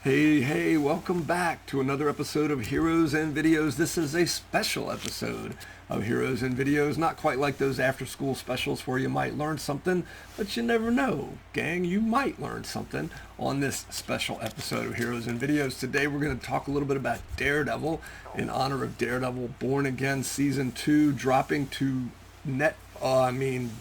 Hey, welcome back to another episode of Heroes and Videos. This is a special episode of Heroes and Videos. Not quite like those after-school specials where you might learn something, but you never know, gang. You might learn something on this special episode of Heroes and Videos. Today we're going to talk a little bit about Daredevil in honor of Daredevil Born Again Season 2 dropping to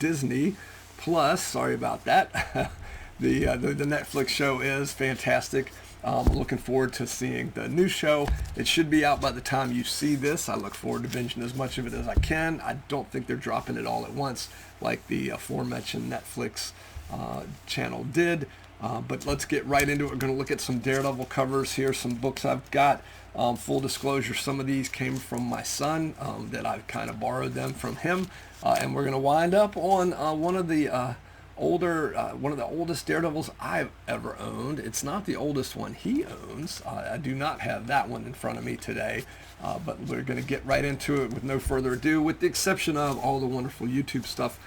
Disney Plus. Sorry about that. The Netflix show is fantastic. Looking forward to seeing the new show. It should be out by the time you see this. I look forward to binging as much of it as I can. I don't think they're dropping it all at once like the aforementioned Netflix channel did. But let's get right into it. We're going to look at some Daredevil covers here, some books I've got. Full disclosure, some of these came from my son, that I've kind of borrowed them from him. And we're going to wind up on one of the oldest Daredevils I've ever owned. It's not the oldest one he owns. I do not have that one in front of me today, but we're going to get right into it with no further ado, with the exception of all the wonderful YouTube stuff.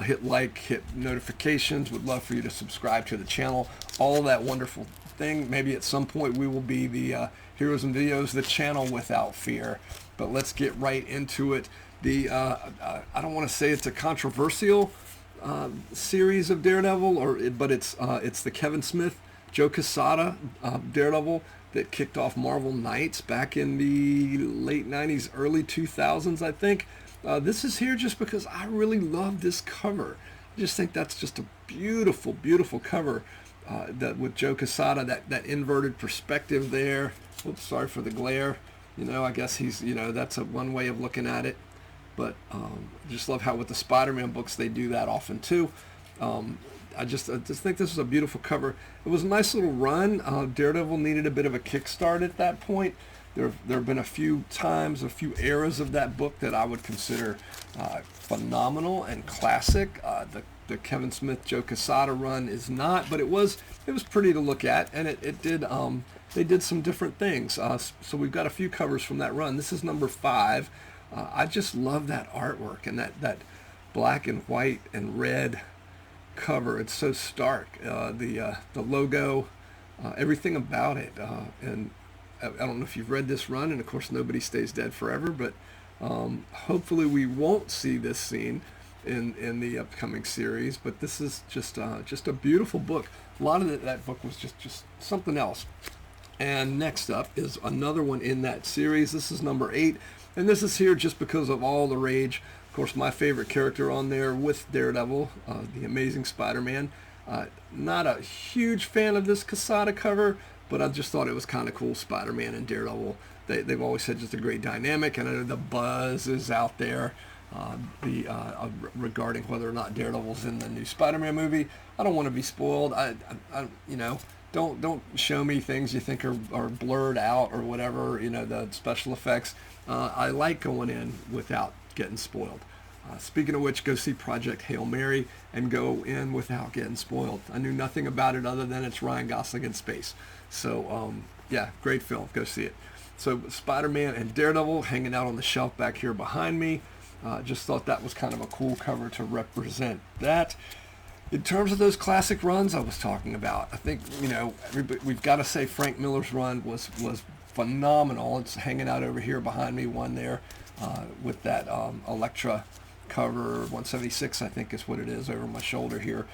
Hit like, hit notifications. Would love for you to subscribe to the channel. All that wonderful thing. Maybe at some point we will be the Heroes and Videos, the channel without fear. But let's get right into it. I don't want to say it's a controversial series of Daredevil, but it's the Kevin Smith, Joe Quesada Daredevil that kicked off Marvel Knights back in the late 90s, early 2000s, I think. This is here just because I really love this cover. I just think that's just a beautiful, beautiful cover that with Joe Quesada, that inverted perspective there. Oops, sorry for the glare. I guess that's one way of looking at it. But I just love how with the Spider-Man books they do that often too. I just think this is a beautiful cover. It was a nice little run. Daredevil needed a bit of a kickstart at that point. There have been a few times, a few eras of that book that I would consider phenomenal and classic. The Kevin Smith, Joe Quesada run is not, but it was pretty to look at, and it did. They did some different things. So we've got a few covers from that run. This is number 5. I just love that artwork and that black and white and red cover. It's so stark. The logo, everything about it. And I don't know if you've read this run, and of course Nobody Stays Dead Forever, but hopefully we won't see this scene in the upcoming series. But this is just a beautiful book. A lot of that book was just something else. And next up is another one in that series. This is number 8. And this is here just because of all the rage. Of course, my favorite character on there with Daredevil, the Amazing Spider-Man. Not a huge fan of this Quesada cover, but I just thought it was kind of cool. Spider-Man and Daredevil, they've always had just a great dynamic. And I know the buzz is out there regarding whether or not Daredevil's in the new Spider-Man movie. I don't want to be spoiled. Don't show me things you think are blurred out or whatever, the special effects. I like going in without getting spoiled. Speaking of which, go see Project Hail Mary and go in without getting spoiled. I knew nothing about it other than it's Ryan Gosling in space. So, yeah, great film. Go see it. So Spider-Man and Daredevil hanging out on the shelf back here behind me. Just thought that was kind of a cool cover to represent that. In terms of those classic runs I was talking about, I think, we've got to say Frank Miller's run was phenomenal. It's hanging out over here behind me, one there with that Elektra cover, 176 I think is what it is, over my shoulder here.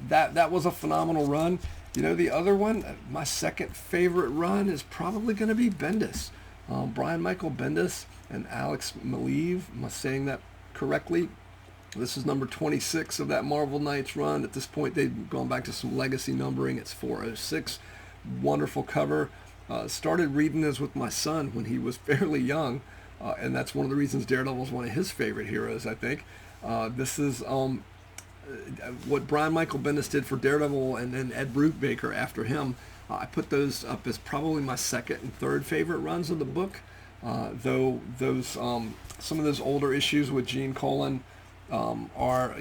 That was a phenomenal run. The other one, my second favorite run, is probably going to be Bendis. Brian Michael Bendis and Alex Maleev, am I saying that correctly? This is number 26 of that Marvel Knights run. At this point, they've gone back to some legacy numbering. It's 406. Wonderful cover. Started reading this with my son when he was fairly young, and that's one of the reasons Daredevil is one of his favorite heroes, I think. This is what Brian Michael Bendis did for Daredevil, and then Ed Brubaker after him. I put those up as probably my second and third favorite runs of the book, though those some of those older issues with Gene Colan are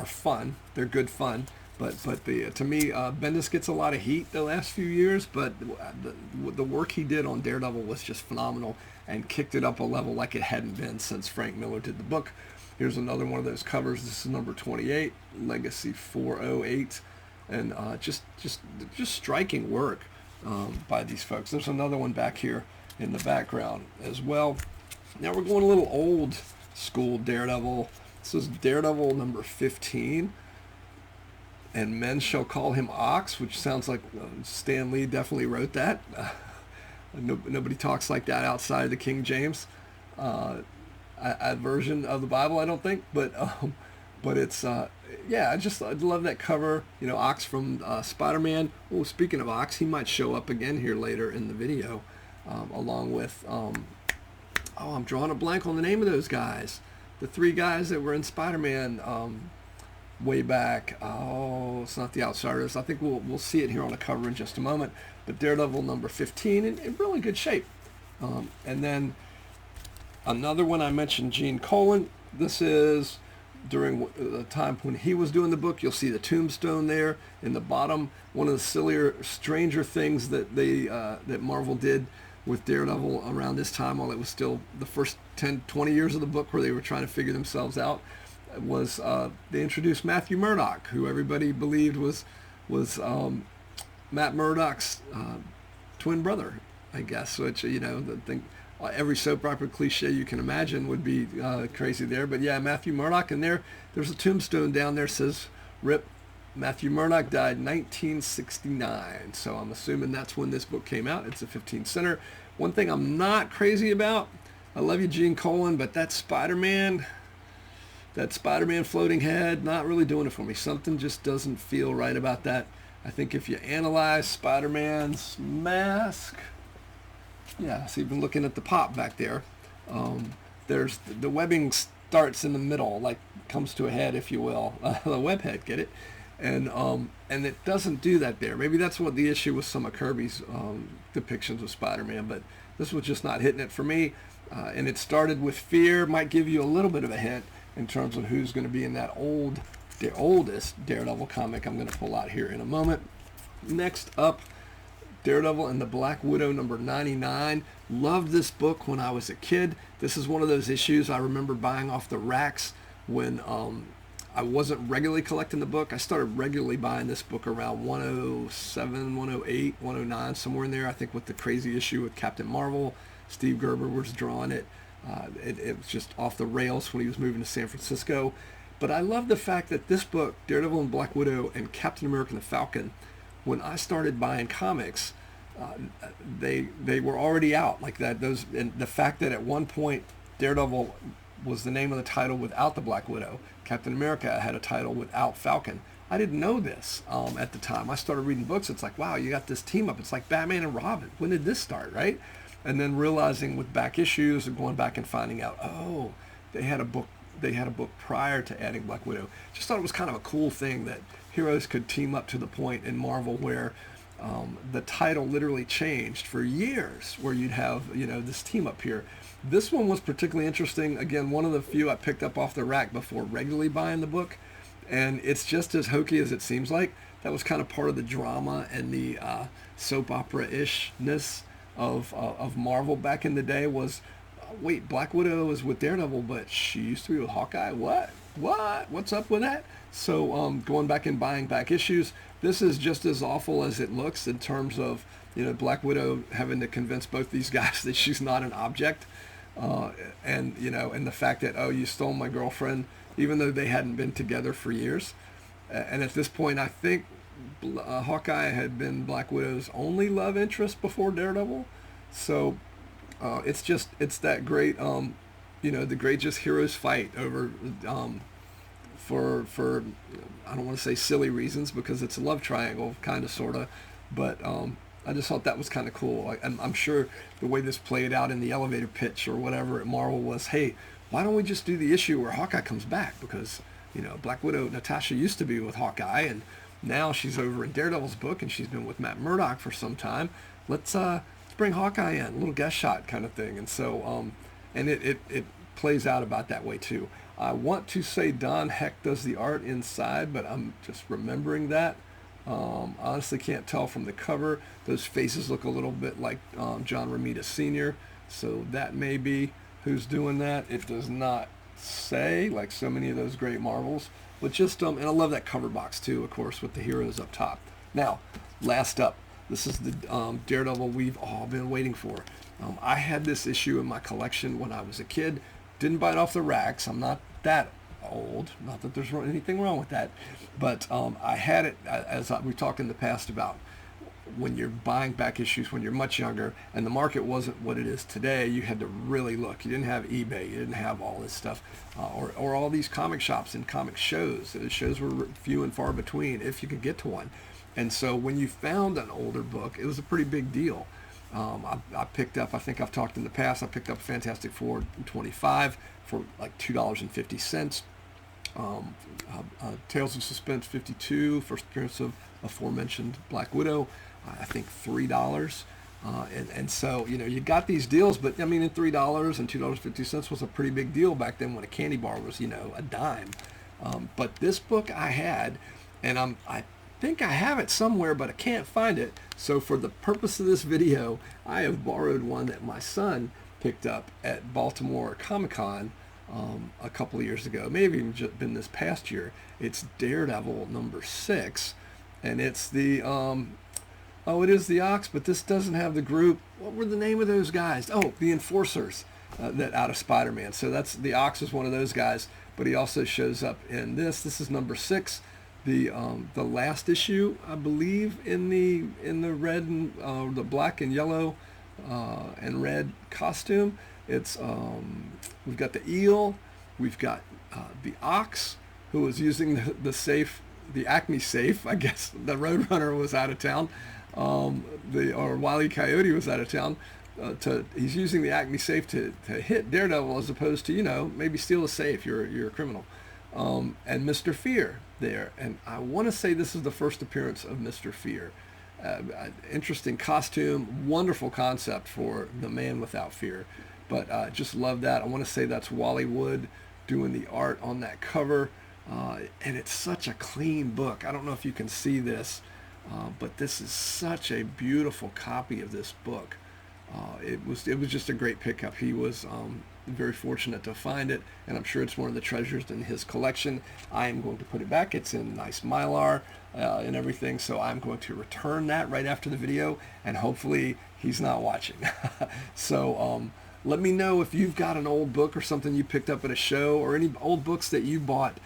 fun. They're good fun. But to me, Bendis gets a lot of heat the last few years, but the work he did on Daredevil was just phenomenal and kicked it up a level like it hadn't been since Frank Miller did the book. Here's another one of those covers. This is number 28, Legacy 408, and just striking work by these folks. There's another one back here in the background as well. Now we're going a little old school Daredevil. This is Daredevil number 15. And men shall call him Ox, which sounds like Stan Lee definitely wrote that. Nobody talks like that outside of the King James version of the Bible, I don't think. But it's, yeah, I love that cover. You know, Ox from Spider-Man. Oh, speaking of Ox, he might show up again here later in the video, along with, I'm drawing a blank on the name of those guys. The three guys that were in Spider-Man way back. Oh, it's not the Outsiders. I think we'll see it here on the cover in just a moment. But Daredevil number 15 in really good shape. And then another one I mentioned, Gene Colan. This is during the time when he was doing the book. You'll see the tombstone there in the bottom. One of the sillier, stranger things that that Marvel did with Daredevil around this time, while it was still the first 10, 20 years of the book where they were trying to figure themselves out, was they introduced Matthew Murdock, who everybody believed was Matt Murdock's twin brother, I guess. Which, you know, the thing, every soap opera cliche you can imagine would be crazy there. But yeah, Matthew Murdock, and there's a tombstone down there that says "Rip, Matthew Murdock died 1969." So I'm assuming that's when this book came out. It's a 15 center. One thing I'm not crazy about, I love you, Gene Colan, but that Spider-Man floating head, not really doing it for me. Something just doesn't feel right about that. I think if you analyze Spider-Man's mask, yeah, so you've been looking at the pop back there. There's the webbing starts in the middle, like comes to a head, if you will, the web head, get it? And it doesn't do that there. Maybe that's what the issue with some of Kirby's depictions of Spider-Man, but this was just not hitting it for me. And it started with fear. Might give you a little bit of a hint in terms of who's going to be in that the oldest Daredevil comic I'm going to pull out here in a moment. Next up, Daredevil and the Black Widow number 99. Loved this book when I was a kid. This is one of those issues I remember buying off the racks when I wasn't regularly collecting the book. I started regularly buying this book around 107, 108, 109, somewhere in there. I think with the crazy issue with Captain Marvel. Steve Gerber was drawing it. It was just off the rails when he was moving to San Francisco. But I love the fact that this book, Daredevil and Black Widow and Captain America and the Falcon, when I started buying comics, they were already out like that. And the fact that at one point Daredevil was the name of the title without the Black Widow, Captain America had a title without Falcon. I didn't know this at the time. I started reading books. It's like, wow, you got this team up. It's like Batman and Robin. When did this start, right? And then realizing with back issues and going back and finding out, oh, they had a book prior to adding Black Widow. Just thought it was kind of a cool thing that heroes could team up to the point in Marvel where the title literally changed for years, where you'd have, you know, this team up here. This one was particularly interesting. Again, one of the few I picked up off the rack before regularly buying the book, and it's just as hokey as it seems like. That was kind of part of the drama and the soap opera-ishness of Marvel back in the day was, wait, Black Widow is with Daredevil, but she used to be with Hawkeye? What's up with that? So going back and buying back issues, this is just as awful as it looks in terms of, you know, Black Widow having to convince both these guys that she's not an object, and, you know, and the fact that, oh, you stole my girlfriend, even though they hadn't been together for years. And at this point, I think Hawkeye had been Black Widow's only love interest before Daredevil. So it's that great, you know, the great just heroes fight over, for I don't want to say silly reasons, because it's a love triangle, kind of, sort of, but I just thought that was kind of cool. I'm sure the way this played out in the elevator pitch or whatever at Marvel was, hey, why don't we just do the issue where Hawkeye comes back? Because, you know, Black Widow, Natasha, used to be with Hawkeye, and now she's over in Daredevil's book, and she's been with Matt Murdock for some time. Let's bring Hawkeye in, a little guest shot kind of thing. And so, and it plays out about that way too. I want to say Don Heck does the art inside, but I'm just remembering that. Honestly can't tell from the cover. Those faces look a little bit like John Romita Sr., so that may be who's doing that. It does not say, like so many of those great Marvels, but just, and I love that cover box too, of course, with the heroes up top. Now, last up, This is the Daredevil we've all been waiting for. I had this issue in my collection when I was a kid. Didn't buy it off the racks. I'm not that old. Not that there's anything wrong with that. But I had it, we talked in the past about when you're buying back issues when you're much younger and the market wasn't what it is today. You had to really look. You didn't have eBay. You didn't have all this stuff, or all these comic shops and comic shows. The shows were few and far between if you could get to one. And so when you found an older book, it was a pretty big deal. I picked up, I think I've talked in the past, I picked up Fantastic Four 25 for like $2.50. Tales of Suspense 52, first appearance of aforementioned Black Widow, I think $3. And so, you got these deals, but I mean, in $3 and $2.50 was a pretty big deal back then when a candy bar was, a dime. But this book I had, and I think I have it somewhere, but I can't find it. So for the purpose of this video, I have borrowed one that my son picked up at Baltimore Comic-Con a couple of years ago, maybe even just been this past year. It's Daredevil number 6, and it's the it is the Ox, but this doesn't have the group. What were the name of those guys? Oh, the Enforcers, that out of Spider-Man. So that's the Ox is one of those guys, but he also shows up in this. This is number 6. The last issue, I believe, in the red and the black and yellow and red costume. It's we've got the Eel, we've got the Ox, who was using the safe, the Acme safe. I guess the Roadrunner was out of town, or Wile E. Coyote was out of town. He's using the Acme safe to hit Daredevil as opposed to maybe steal a safe. You're a criminal. And Mr. Fear there, and I want to say this is the first appearance of Mr. Fear. Interesting costume, wonderful concept for the man without fear, but just love that. I want to say that's Wally Wood doing the art on that cover, and it's such a clean book. I don't know if you can see this, but this is such a beautiful copy of this book. It was just a great pickup. He was very fortunate to find it, and I'm sure it's one of the treasures in his collection. I am going to put it back. It's in nice Mylar and everything, so I'm going to return that right after the video, and hopefully he's not watching. So let me know if you've got an old book or something you picked up at a show, or any old books that you bought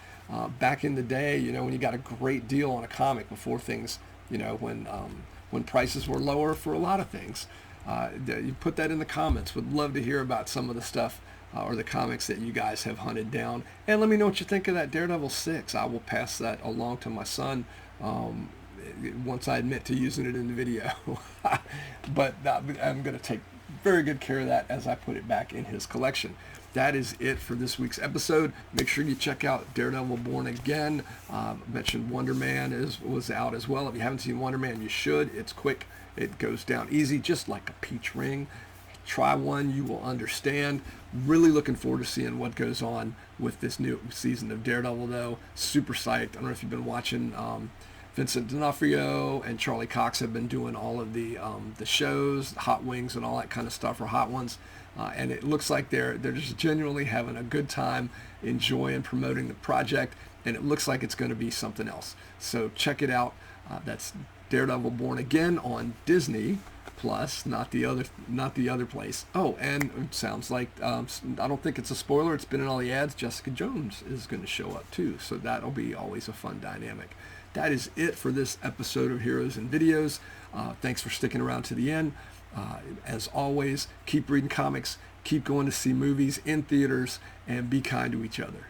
back in the day, when you got a great deal on a comic before things, when prices were lower for a lot of things. You put that in the comments. Would love to hear about some of the stuff or the comics that you guys have hunted down. And let me know what you think of that Daredevil 6. I will pass that along to my son once I admit to using it in the video. But I'm going to take very good care of that as I put it back in his collection. That is it for this week's episode. Make sure you check out Daredevil Born Again. Mentioned Wonder Man was out as well. If you haven't seen Wonder Man, you should. It's quick. It goes down easy, just like a peach ring. Try one, you will understand. Really looking forward to seeing what goes on with this new season of Daredevil, though. Super psyched. I don't know if you've been watching. Vincent D'Onofrio and Charlie Cox have been doing all of the shows, Hot Wings and all that kind of stuff, or Hot Ones. And it looks like they're just genuinely having a good time enjoying promoting the project, and it looks like it's going to be something else. So check it out. That's Daredevil Born Again on Disney Plus, not the other place. Oh, and it sounds like I don't think it's a spoiler. It's been in all the ads. Jessica Jones is going to show up too, so that'll be always a fun dynamic. That is it for this episode of Heroes and Videos. Thanks for sticking around to the end. As always, keep reading comics, keep going to see movies in theaters, and be kind to each other.